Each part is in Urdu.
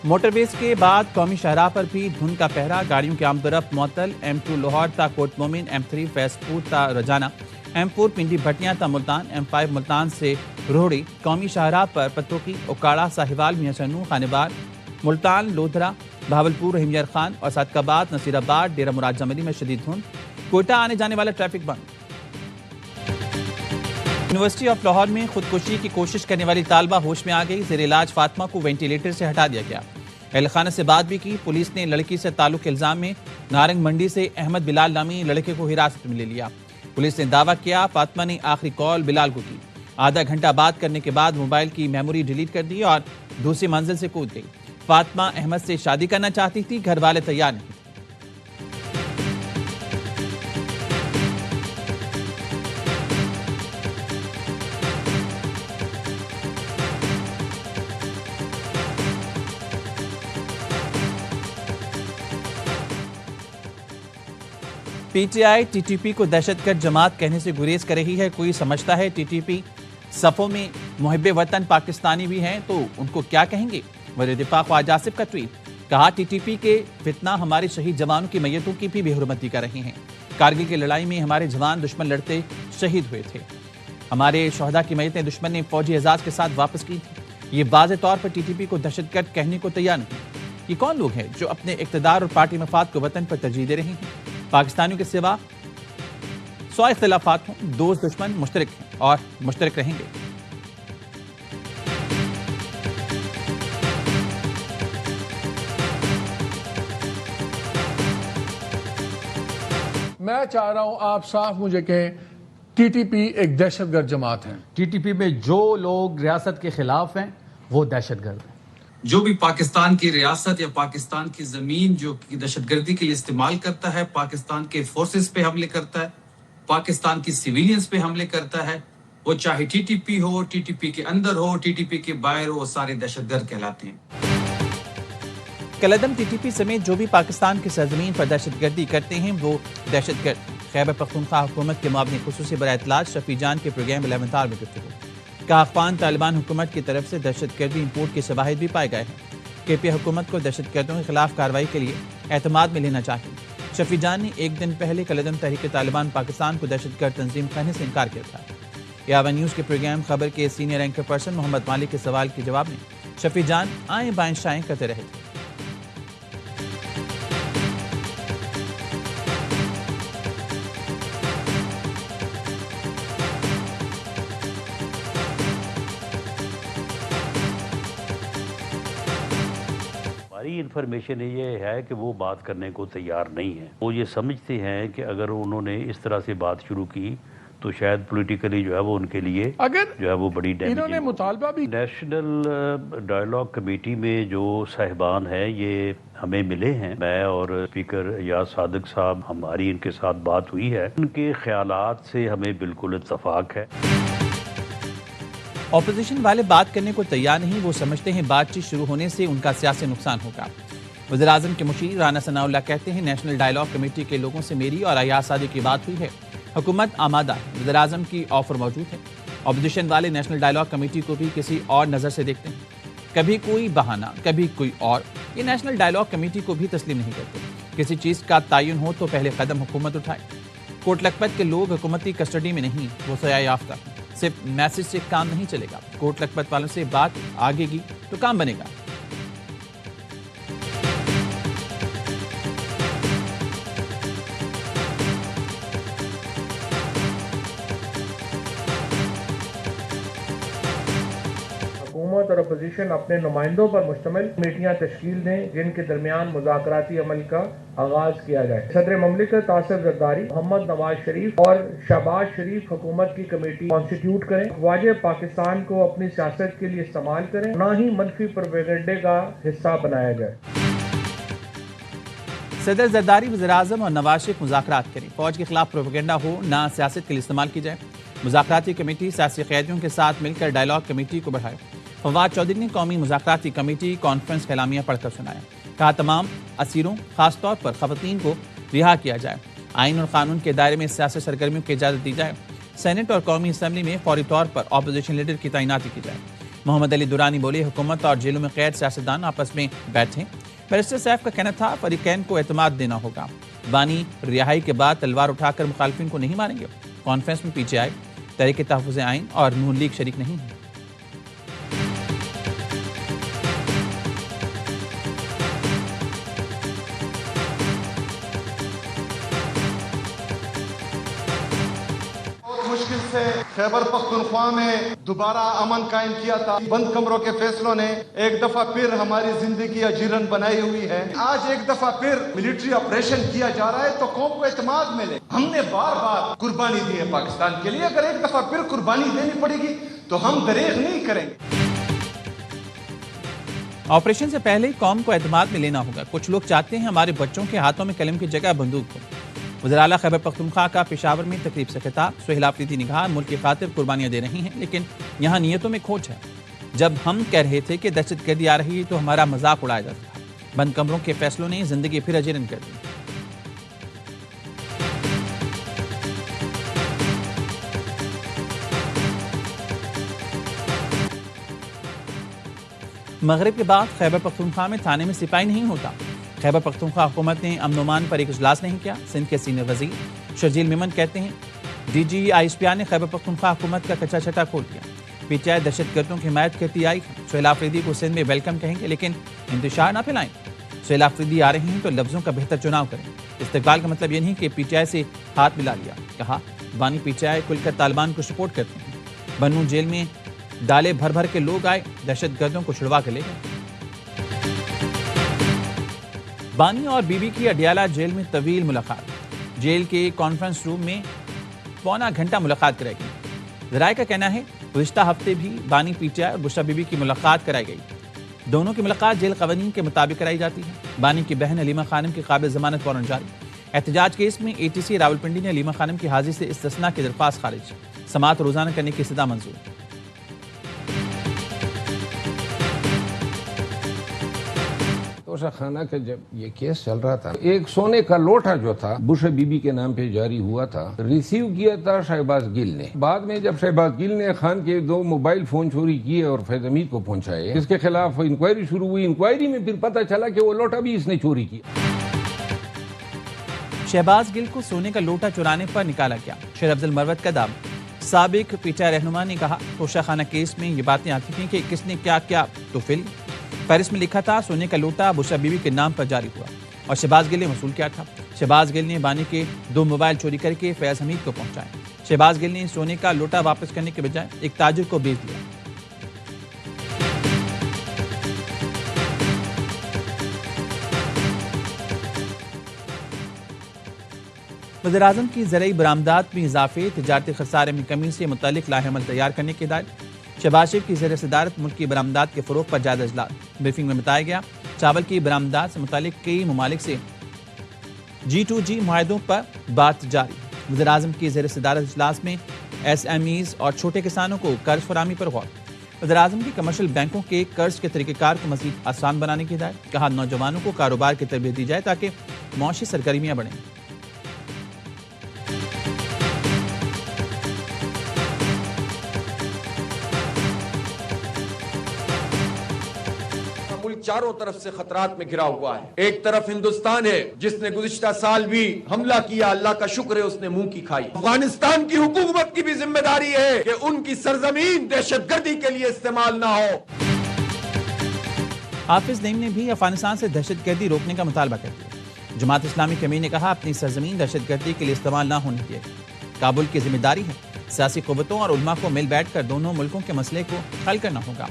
موٹر ویز کے بعد قومی شاہراہ پر بھی دھند کا پہرا، گاڑیوں کی آمدورفت معطل۔ M2 لاہور تا کوٹ مومن، M3 فیض پور تا رجانہ، M4 پنڈی بھٹیاں تا ملتان، M5 ملتان سے روہڑی۔ قومی شاہراہ پر پتوکی، اوکاڑا، ساہیوال، میاں چنو، خانیبار، ملتان، لودھرا، بہاولپور، رحیم یار خان اور صادقآباد، نصیر آباد، ڈیرہ مراد جملی میں شدید دھند۔ کوئٹہ آنے جانے والا ٹریفک بند۔ یونیورسٹی آف لاہور میں خودکشی کی کوشش کرنے والی طالبہ ہوش میں آ گئی، زیر علاج فاطمہ کو وینٹیلیٹر سے ہٹا دیا گیا۔ اہل خانہ سے بات بھی کی، پولیس نے لڑکی سے تعلق کے الزام میں نارنگ منڈی سے احمد بلال نامی لڑکے کو حراست میں لے لیا۔ پولیس نے دعویٰ کیا فاطمہ نے آخری کال بلال کو کی، آدھا گھنٹہ بات کرنے کے بعد موبائل کی میموری ڈیلیٹ کر دی اور دوسری منزل سے کود گئی۔ فاطمہ احمد سے شادی کرنا چاہتی تھی، گھر والے تیار نہیں تھے۔ P T I T T P کو دہشت گرد جماعت کہنے سے گریز کر رہی ہے۔ کوئی سمجھتا ہے ٹی ٹی پی صفوں میں محب وطن پاکستانی بھی ہیں تو ان کو کیا کہیں گے؟ وزیر دفاع خواجہ آصف کا ٹویٹ، کہا ٹی ٹی پی کے فتنہ ہمارے شہید جوانوں کی میتوں کی بھی بے حرمتی کر رہے ہیں۔ کارگل کی لڑائی میں ہمارے جوان دشمن لڑتے شہید ہوئے تھے، ہمارے شہداء کی میتیں دشمن نے فوجی اعزاز کے ساتھ واپس کی تھی۔ یہ واضح طور پر ٹی ٹی پی کو دہشت گرد کہنے کو تیار نہیں۔ یہ کون لوگ ہیں جو اپنے اقتدار اور پارٹی مفاد کو وطن پر ترجیح دے رہے ہیں؟ پاکستانیوں کے سوا 100 اختلافات ہوں، دوست دشمن مشترک ہیں اور مشترک رہیں گے۔ میں چاہ رہا ہوں آپ صاف مجھے کہیں ٹی ٹی پی ایک دہشت گرد جماعت ہے۔ ٹی ٹی پی میں جو لوگ ریاست کے خلاف ہیں وہ دہشت گرد ہیں۔ جو بھی پاکستان کی ریاست یا پاکستان کی زمین جو دہشت گردی کے لیے استعمال کرتا ہے، پاکستان کے فورسز پہ حملے کرتا ہے، پاکستان کی سیویلینز پہ حملے کرتا ہے، وہ چاہے ٹی ٹی پی ہو، ٹی ٹی پی کے اندر ہو، ٹی ٹی پی کے باہر ہو، وہ سارے دہشت گرد کہلاتے ہیں۔ کالعدم ٹی ٹی پی سمیت جو بھی پاکستان کی سرزمین پر دہشت گردی کرتے ہیں وہ دہشت گرد۔ خیبر پختونخوا حکومت کے معاون خصوصی برائے اطلاعات شفیع جان کے پروگرام 11 آور میں گفتگو، کہا افغان طالبان حکومت کی طرف سے دہشت گردی امپورٹ کے شواہد بھی پائے گئے ہیں۔ کے پی حکومت کو دہشت گردوں کے خلاف کارروائی کے لیے اعتماد میں لینا چاہیے۔ شفیع جان نے ایک دن پہلے کالعدم تحریک طالبان پاکستان کو دہشت گرد تنظیم کہنے سے انکار کیا تھا۔ یاون نیوز کے پروگرام خبر کے سینئر اینکر پرسن محمد مالک کے سوال کے جواب میں شفیع جان آئیں بائیں شائیں کرتے رہے تھے۔ ہماری انفارمیشن یہ ہے کہ وہ بات کرنے کو تیار نہیں ہے۔ وہ یہ سمجھتے ہیں کہ اگر انہوں نے اس طرح سے بات شروع کی تو شاید پولیٹیکلی جو ہے وہ ان کے لیے اگر جو ہے وہ بڑی ڈیمیج۔ انہوں نے مطالبہ بھی نیشنل ڈائیلاگ کمیٹی میں جو صاحبان ہیں یہ ہمیں ملے ہیں، میں اور اسپیکر ایاز صادق صاحب، ہماری ان کے ساتھ بات ہوئی ہے، ان کے خیالات سے ہمیں بالکل اتفاق ہے۔ اپوزیشن والے بات کرنے کو تیار نہیں، وہ سمجھتے ہیں بات چیت شروع ہونے سے ان کا سیاسی نقصان ہوگا۔ وزیر اعظم کے مشیر رانا ثناء اللہ کہتے ہیں نیشنل ڈائیلاگ کمیٹی کے لوگوں سے میری اور ایاز صادق کی بات ہوئی ہے، حکومت آمادہ ہے، وزیر اعظم کی آفر موجود ہے۔ اپوزیشن والے نیشنل ڈائیلاگ کمیٹی کو بھی کسی اور نظر سے دیکھتے ہیں، کبھی کوئی بہانہ کبھی کوئی اور، یہ نیشنل ڈائیلاگ کمیٹی کو بھی تسلیم نہیں کرتے۔ کسی چیز کا تعین ہو تو پہلے قدم حکومت اٹھائے۔ کوٹ لکھپت کے لوگ حکومتی کسٹڈی میں نہیں، وہ سزا یافتہ ہیں، صرف میسج سے کام نہیں چلے گا۔ کوٹ لکھپت والوں سے بات آگے گی تو کام بنے گا۔ حکومت اور اپوزیشن اپنے نمائندوں پر مشتمل کمیٹیاں تشکیل دیں جن کے درمیان مذاکراتی عمل کا آغاز کیا جائے۔ صدر مملکت آصف زرداری، محمد نواز شریف اور شہباز شریف حکومت کی کمیٹی کانسٹیٹیوٹ کریں، افواج پاکستان کو اپنی سیاست کے لیے استعمال کریں، نہ ہی منفی پروپیگنڈے کا حصہ بنایا جائے۔ صدر زرداری وزیر اعظم اور نواز شریف مذاکرات کریں، فوج کے خلاف پروپیگنڈا ہو نہ سیاست کے لیے استعمال کی جائے۔ مذاکراتی کمیٹی سیاسی قیدیوں کے ساتھ مل کر ڈائیلاگ کمیٹی کو بڑھائے۔ فواد چودھری نے قومی مذاکراتی کمیٹی کانفرنس کا اعلامیہ پڑھ کر سنایا، کہا تمام اسیروں خاص طور پر خواتین کو رہا کیا جائے، آئین اور قانون کے دائرے میں سیاسی سرگرمیوں کی اجازت دی جائے، سینٹ اور قومی اسمبلی میں فوری طور پر اپوزیشن لیڈر کی تعیناتی کی جائے۔ محمد علی دورانی بولے حکومت اور جیلوں میں قید سیاستدان آپس میں بیٹھیں۔ بیرسٹر سیف کا کہنا تھا فریقین کو اعتماد دینا ہوگا، بانی رہائی کے بعد تلوار اٹھا کر مخالفین کو نہیں ماریں گے۔ کانفرنس میں پی ٹی آئی، تحریک تحفظ آئین اور نون لیگ شریک نہیں ہیں۔ مشکل سے خیبر پختونخوا میں دوبارہ امن قائم کیا تھا۔ بند کمروں کے فیصلوں نے ایک دفعہ پھر ہماری زندگی اجیرن بنائی ہوئی ہے۔ آج ایک دفعہ پھر ملٹری آپریشن کیا جا رہا ہے تو قوم کو اعتماد ملے۔ ہم نے بار بار قربانی دی ہے پاکستان کے لیے، اگر ایک دفعہ پھر قربانی دینی پڑے گی تو ہم دریغ نہیں کریں گے۔ آپریشن سے پہلے ہی قوم کو اعتماد میں لینا ہوگا۔ کچھ لوگ چاہتے ہیں ہمارے بچوں کے ہاتھوں میں قلم کی جگہ بندوق ہو۔ وزیر اعلیٰ خیبر پختونخوا کا پشاور میں تقریب سے خطاب۔ سہیل آفریدی نے کہا ملک کی خاطر قربانیاں دے رہی ہیں، لیکن یہاں نیتوں میں کھوٹ ہے۔ جب ہم کہہ رہے تھے کہ دہشت گردی آ رہی ہے تو ہمارا مذاق اڑایا جاتا تھا۔ بند کمروں کے فیصلوں نے زندگی پھر اجیرن کر دی۔ مغرب کے بعد خیبر پختونخوا میں تھانے میں سپاہی نہیں ہوتا۔ خیبر پختونخوا حکومت نے امن و امان پر ایک اجلاس نہیں کیا۔ سندھ کے سینئر وزیر شرجیل میمن کہتے ہیں D G I S P R نے خیبر پختونخوا حکومت کا کچا چھٹا کھول دیا۔ پی ٹی آئی دہشت گردوں کی حمایت کرتی آئی ہے۔ سہیل آفریدی کو سندھ میں ویلکم کہیں گے لیکن انتشار نہ پھیلائیں۔ سہیل آفریدی آ رہے ہیں تو لفظوں کا بہتر چناؤ کریں۔ استقبال کا مطلب یہ نہیں کہ پی ٹی آئی سے ہاتھ ملا لیا۔ کہا بانی پی ٹی آئی کھل کر طالبان کو سپورٹ کرتے ہیں۔ بنوں جیل میں ڈالے بھر بھر کے لوگ آئے، دہشت گردوں کو چھڑوا کے لے گئے۔ بانی اور بی بی کی اڈیالہ جیل میں طویل ملاقات۔ جیل کے کانفرنس روم میں پونا گھنٹہ ملاقات کرائی گئی۔ ذرائع کا کہنا ہے گزشتہ ہفتے بھی بانی پی ٹی آئی اور بشرا بی بی کی ملاقات کرائی گئی۔ دونوں کی ملاقات جیل قوانین کے مطابق کرائی جاتی ہے۔ بانی کی بہن علیمہ خانم کی قابل ضمانت وارنٹ جاری۔ احتجاج کیس میں اے ٹی سی راولپنڈی نے علیمہ خانم کی حاضری سے استثناء کی درخواست خارج۔ سماعت روزانہ کرنے کی استدعا منظور۔ توشہ خانہ کا جب یہ کیس چل رہا تھا، ایک سونے کا لوٹا جو تھا بشرا بی بی کے نام پہ جاری ہوا تھا، ریسیو کیا تھا شہباز گل نے۔ بعد میں جب شہباز گل نے خان کے 2 موبائل فون چوری کیے اور فیض حمید کو پہنچائے، اس کے خلاف انکوائری شروع ہوئی۔ انکوائری میں پھر پتہ چلا کہ وہ لوٹا بھی اس نے چوری کیا۔ شہباز گل کو سونے کا لوٹا چرانے پر نکالا گیا، شیر افضل مروت کا دعویٰ۔ سابق پی ٹی آئی رہنما نے کہا توشہ خانہ کیس میں یہ باتیں آتی تھیں کہ کس نے کیا کیا تو فل فہرست میں لکھا تھا سونے کا لوٹا بشرا بی بی کے نام پر جاری ہوا اور شہباز گل نے وصول کیا تھا۔ شہباز گل نے بانی کے 2 موبائل چوری کر کے فیض حمید کو پہنچائے۔ شہباز گل نے سونے کا لوٹا واپس کرنے کے بجائے ایک تاجر کو بیچ دیا۔ وزیر اعظم کی زرعی برآمدات میں اضافے، تجارتی خسارے میں کمی سے متعلق لائحہ عمل تیار کرنے کی ہدایت۔ شہباز شریف کی زیر صدارت ملک کی برآمدات کے فروغ پر جائزہ اجلاس۔ بریفنگ میں بتایا گیا چاول کی برآمدات سے متعلق کئی ممالک سے G2G معاہدوں پر بات جاری۔ وزیر اعظم کی زیر صدارت اجلاس میں ایس ایم ایز اور چھوٹے کسانوں کو قرض فراہمی پر غور۔ وزیر اعظم کی کمرشل بینکوں کے قرض کے طریقہ کار کو مزید آسان بنانے کی ہدایت۔ کہا نوجوانوں کو کاروبار کی تربیت دی جائے تاکہ معاشی سرگرمیاں بڑھیں۔ چاروں طرف سے خطرات میں گھرا ہوا ہے۔ ایک طرف ہندوستان ہے جس نے گزشتہ سال بھی حملہ کیا، اللہ کا شکر ہے اس نے منہ کی کھائی۔ افغانستان کی حکومت کی بھی ذمہ داری ہے کہ ان کی سرزمین دہشت گردی کے لیے استعمال نہ ہو۔ حافظ نعیم نے بھی افغانستان سے دہشت گردی روکنے کا مطالبہ کر دیا۔ جماعت اسلامی کمیٹی نے کہا اپنی سرزمین دہشت گردی کے لیے استعمال نہ ہونے دیا۔ کابل کی ذمہ داری ہے سیاسی قوتوں اور علماء کو مل بیٹھ کر دونوں ملکوں کے مسئلے کو حل کرنا ہوگا۔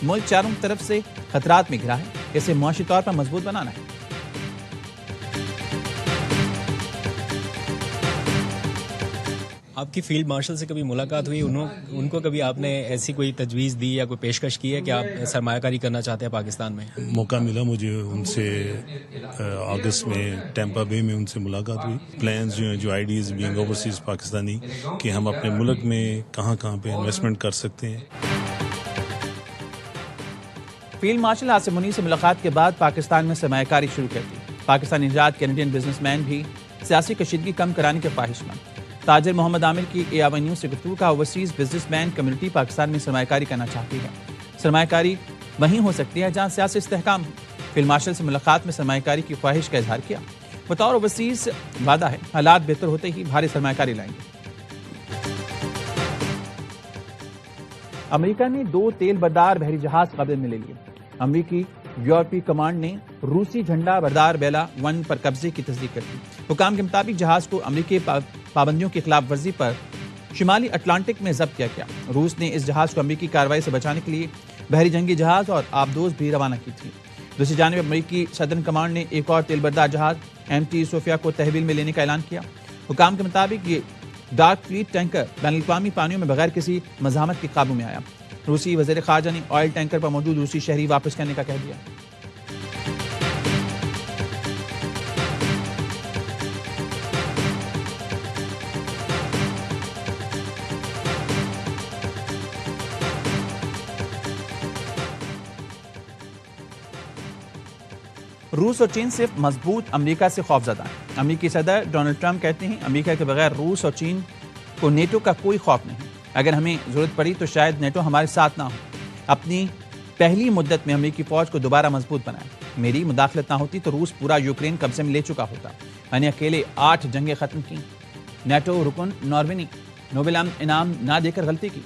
ملک چاروں طرف سے خطرات میں گھرا ہے، اسے معاشی طور پر مضبوط بنانا ہے۔ آپ کی فیلڈ مارشل سے کبھی ملاقات ہوئی؟ ان کو کبھی آپ نے ایسی کوئی تجویز دی یا کوئی پیشکش کی ہے کہ آپ سرمایہ کاری کرنا چاہتے ہیں پاکستان میں؟ موقع ملا مجھے ان سے اگست میں ٹیمپا بے میں ان سے ملاقات ہوئی۔ پلانز جو ہیں، جو آئیڈیز بینگ اوورسیز پاکستانی کہ ہم اپنے ملک میں کہاں کہاں پہ انویسٹمنٹ کر سکتے ہیں۔ فیلڈ مارشل آصف منیر سے ملاقات کے بعد پاکستان میں سرمایہ کاری شروع کر دی۔ پاکستانی نژاد کینیڈین بزنس مین بھی سیاسی کشیدگی کم کرانے کے خواہش مند۔ تاجر محمد عامر کی AWN نیوز سے گفتگو کا overseas business man community Pakistan میں سرمایہ کاری کرنا چاہتی ہے. سرمایہ کاری وہیں ہو سکتی ہے جہاں سیاسی استحکام ہو. فیلڈ مارشل سے ملاقات میں سرمایہ کاری کی خواہش کا اظہار کیا. بطور اوورسیز وعدہ ہے حالات بہتر ہوتے ہی بھاری سرمایہ کاری لائیں گے. امریکہ نے 2 تیل بردار بحری جہاز قبضے میں لے لیے. امریکی یورپی کمانڈ نے روسی جھنڈا بردار بیلا 1 پر قبضے کی تصدیق کر دی. حکام کے مطابق جہاز کو امریکی پابندیوں کی خلاف ورزی پر شمالی اٹلانٹک میں ضبط کیا گیا. روس نے اس جہاز کو امریکی کارروائی سے بچانے کے لیے بحری جنگی جہاز اور آبدوز بھی روانہ کی تھی. دوسری جانب امریکی سدرن کمانڈ نے ایک اور تیل بردار جہاز MT صوفیہ کو تحویل میں لینے کا اعلان کیا. حکام کے مطابق یہ ڈارک فلیٹ ٹینکر بین الاقوامی پانیوں میں بغیر کسی مزاحمت کے قابو میں آیا. روسی وزیر خارجہ نے آئل ٹینکر پر موجود روسی شہری واپس کرنے کا کہہ دیا. روس اور چین صرف مضبوط امریکہ سے خوفزدہ ہیں. امریکی صدر ڈونلڈ ٹرمپ کہتے ہیں امریکہ کے بغیر روس اور چین کو نیٹو کا کوئی خوف نہیں. اگر ہمیں ضرورت پڑی تو شاید نیٹو ہمارے ساتھ نہ ہو. اپنی پہلی مدت میں امریکی فوج کو دوبارہ مضبوط بنائیں. میری مداخلت نہ ہوتی تو روس پورا یوکرین قبضے میں لے چکا ہوتا. میں نے اکیلے 8 جنگیں ختم کی. نیٹو رکن ناروے نے نوبل انعام نہ دے کر غلطی کی.